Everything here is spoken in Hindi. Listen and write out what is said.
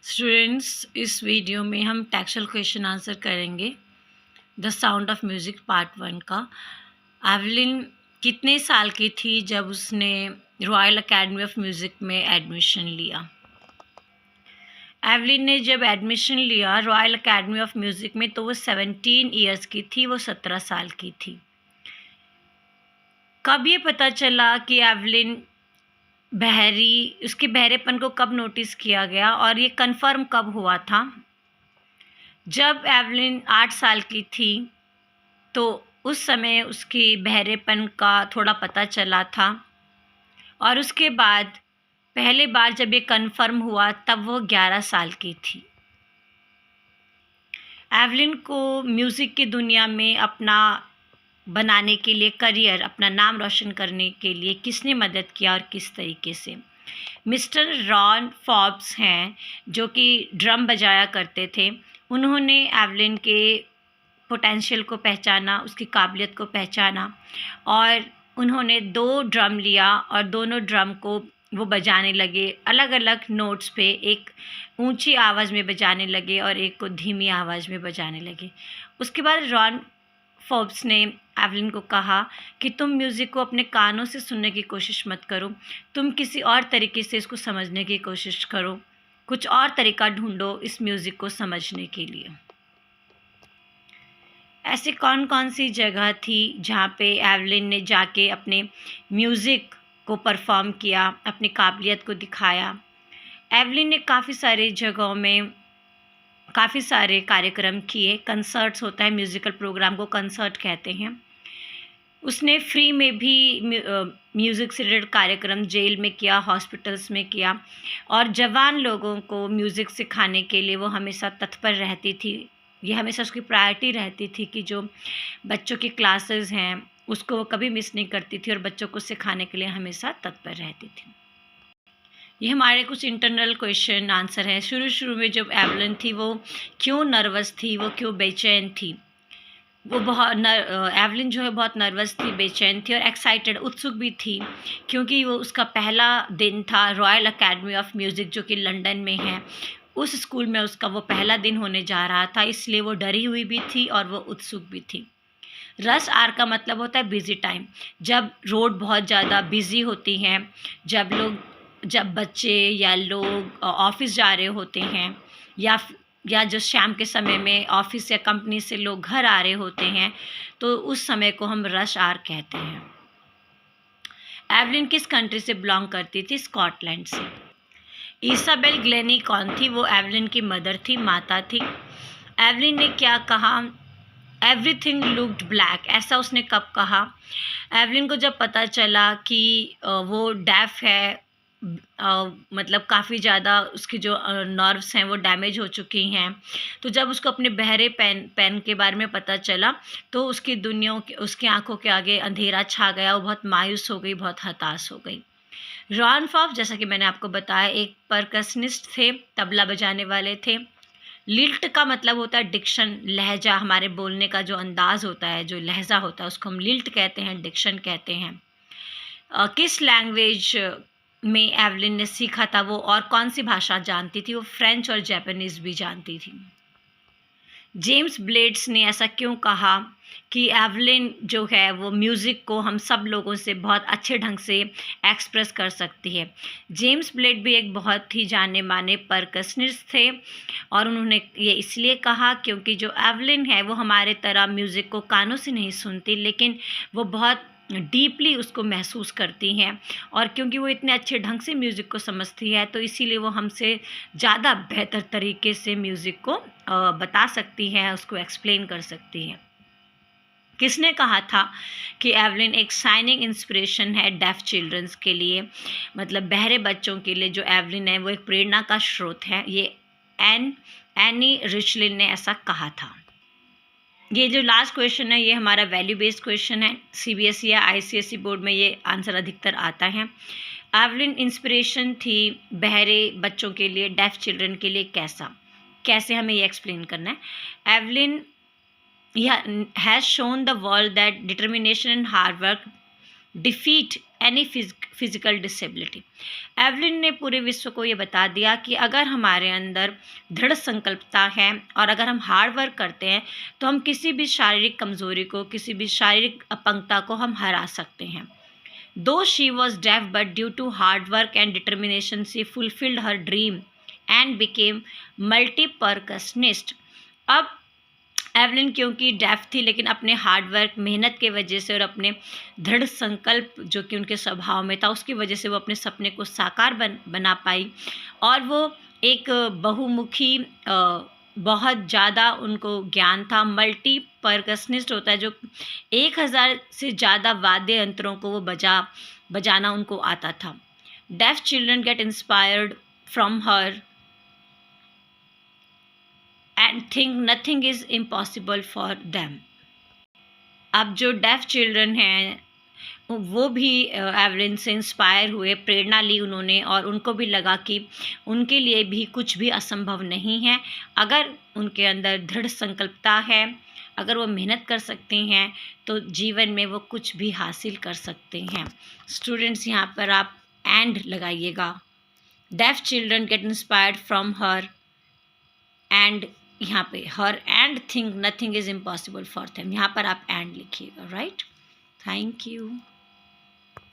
स्टूडेंट्स, इस वीडियो में हम टेक्सचुअल क्वेश्चन आंसर करेंगे the sound of music part 1 का। एवलिन कितने साल की थी जब उसने रॉयल अकेडमी ऑफ म्यूज़िक में एडमिशन लिया? एवलिन ने जब एडमिशन लिया रॉयल अकेडमी ऑफ म्यूज़िक में तो वो 17 ईयर्स की थी, वो 17 साल की थी। कब ये पता चला कि एवलिन उसके बहरेपन को कब नोटिस किया गया और ये कंफर्म कब हुआ था? जब एवलिन 8 साल की थी तो उस समय उसकी बहरेपन का थोड़ा पता चला था और उसके बाद पहले बार जब ये कंफर्म हुआ तब वो 11 साल की थी। एवलिन को म्यूज़िक की दुनिया में अपना बनाने के लिए करियर, अपना नाम रोशन करने के लिए किसने मदद किया और किस तरीके से? मिस्टर रॉन फॉर्ब्स हैं जो कि ड्रम बजाया करते थे। उन्होंने एवलिन के पोटेंशियल को पहचाना, उसकी काबिलियत को पहचाना और उन्होंने 2 ड्रम लिया और दोनों ड्रम को वो बजाने लगे अलग अलग नोट्स पे। एक ऊंची आवाज़ में बजाने लगे और एक को धीमी आवाज़ में बजाने लगे। उसके बाद रॉन फोर्ब्स ने एवलिन को कहा कि तुम म्यूज़िक को अपने कानों से सुनने की कोशिश मत करो, तुम किसी और तरीके से इसको समझने की कोशिश करो, कुछ और तरीका ढूंढो इस म्यूज़िक को समझने के लिए। ऐसी कौन कौन सी जगह थी जहाँ पे एवलिन ने जाके अपने म्यूज़िक को परफॉर्म किया, अपनी काबिलियत को दिखाया? एवलिन ने काफ़ी सारी जगहों में काफ़ी सारे कार्यक्रम किए। कंसर्ट्स होता है, म्यूज़िकल प्रोग्राम को कंसर्ट कहते हैं। उसने फ्री में भी म्यूज़िक से रिलेटेड कार्यक्रम जेल में किया, हॉस्पिटल्स में किया और जवान लोगों को म्यूज़िक सिखाने के लिए वो हमेशा तत्पर रहती थी। ये हमेशा उसकी प्रायोरिटी रहती थी कि जो बच्चों की क्लासेस हैं उसको वो कभी मिस नहीं करती थी और बच्चों को सिखाने के लिए हमेशा तत्पर रहती थी। ये हमारे कुछ इंटरनल क्वेश्चन आंसर हैं। शुरू में जब एवलिन थी वो क्यों नर्वस थी, वो क्यों बेचैन थी? वो एवलिन जो है बहुत नर्वस थी, बेचैन थी और एक्साइटेड, उत्सुक भी थी क्योंकि वो उसका पहला दिन था रॉयल अकेडमी ऑफ म्यूज़िक जो कि लंदन में है। उस स्कूल में उसका वो पहला दिन होने जा रहा था, इसलिए वो डरी हुई भी थी और वो उत्सुक भी थी। रश आर का मतलब होता है बिज़ी टाइम। जब रोड बहुत ज़्यादा बिज़ी होती हैं, जब बच्चे या लोग ऑफ़िस जा रहे होते हैं या जो शाम के समय में ऑफ़िस या कंपनी से लोग घर आ रहे होते हैं, तो उस समय को हम रश आवर कहते हैं। एवलिन किस कंट्री से बिलॉन्ग करती थी? स्कॉटलैंड से। इसाबेल ग्लेनी कौन थी? वो एवलिन की मदर थी, माता थी। एवलिन ने क्या कहा? एवरीथिंग लुक्ड ब्लैक, ऐसा उसने कब कहा? एवलिन को जब पता चला कि वो डेफ है, मतलब काफ़ी ज़्यादा उसकी जो नर्व्स हैं वो डैमेज हो चुकी हैं, तो जब उसको अपने बहरे पैन के बारे में पता चला तो उसकी आंखों के आगे अंधेरा छा गया। वो बहुत मायूस हो गई, बहुत हताश हो गई। रॉन फॉफ, जैसा कि मैंने आपको बताया, एक परकशनिस्ट थे, तबला बजाने वाले थे। लिल्ट का मतलब होता है डिक्शन, लहजा, हमारे बोलने का जो अंदाज़ होता है, जो लहजा होता है उसको हम लिल्ट कहते हैं, डिक्शन कहते हैं। किस लैंग्वेज में एवलिन ने सीखा था वो, और कौन सी भाषा जानती थी? वो फ्रेंच और जापानीज़ भी जानती थी। जेम्स ब्लेड्स ने ऐसा क्यों कहा कि एवलिन जो है वो म्यूज़िक को हम सब लोगों से बहुत अच्छे ढंग से एक्सप्रेस कर सकती है? जेम्स ब्लेड भी एक बहुत ही जाने माने परकशनिस्ट थे और उन्होंने ये इसलिए कहा क्योंकि जो एवलिन है वो हमारे तरह म्यूज़िक को कानों से नहीं सुनती, लेकिन वो बहुत डीपली उसको महसूस करती हैं और क्योंकि वो इतने अच्छे ढंग से म्यूज़िक को समझती है तो इसीलिए वो हमसे ज़्यादा बेहतर तरीके से म्यूज़िक को बता सकती हैं, उसको एक्सप्लेन कर सकती हैं। किसने कहा था कि एवलिन एक शाइनिंग इंस्पिरेशन है डेफ चिल्ड्रंस के लिए, मतलब बहरे बच्चों के लिए जो एवलिन है वो एक प्रेरणा का स्रोत है? ये एनी रिचलिन ने ऐसा कहा था। ये जो लास्ट क्वेश्चन है ये हमारा वैल्यू बेस्ड क्वेश्चन है। सीबीएसई या आईसीएसई बोर्ड में ये आंसर अधिकतर आता है। एवलिन इंस्पिरेशन थी बहरे बच्चों के लिए, डेफ चिल्ड्रन के लिए, कैसे हमें ये एक्सप्लेन करना है। Evelyn has shown the world that determination and hard work defeat any physical disability. Evelyn ने पूरे विश्व को ये बता दिया कि अगर हमारे अंदर दृढ़ संकल्पता है और अगर हम हार्ड वर्क करते हैं तो हम किसी भी शारीरिक कमजोरी को, किसी भी शारीरिक अपंगता को हम हरा सकते हैं। Though she was deaf, but due to hard work and determination, she fulfilled her dream and became multi-percussionist। अब एवलिन क्योंकि डेफ थी लेकिन अपने हार्ड वर्क, मेहनत के वजह से और अपने दृढ़ संकल्प जो कि उनके स्वभाव में था, उसकी वजह से वो अपने सपने को साकार बना पाई और वो एक बहुमुखी बहुत ज़्यादा उनको ज्ञान था। मल्टी परकसनिस्ट होता है जो 1000 से ज़्यादा वाद्य यंत्रों को वो बजाना उनको आता था। Deaf children get inspired from her and think nothing is impossible for them. अब जो डेफ चिल्ड्रन हैं वो भी एवलिन से इंस्पायर हुए, प्रेरणा ली उन्होंने और उनको भी लगा कि उनके लिए भी कुछ भी असंभव नहीं है। अगर उनके अंदर दृढ़ संकल्पता है, अगर वो मेहनत कर सकते हैं तो जीवन में वो कुछ भी हासिल कर सकते हैं। स्टूडेंट्स यहाँ पर आप एंड लगाइएगा। Deaf children get inspired from her and यहाँ पे her and think nothing is impossible for them, यहाँ पर आप एंड लिखिएगा। Right, thank you.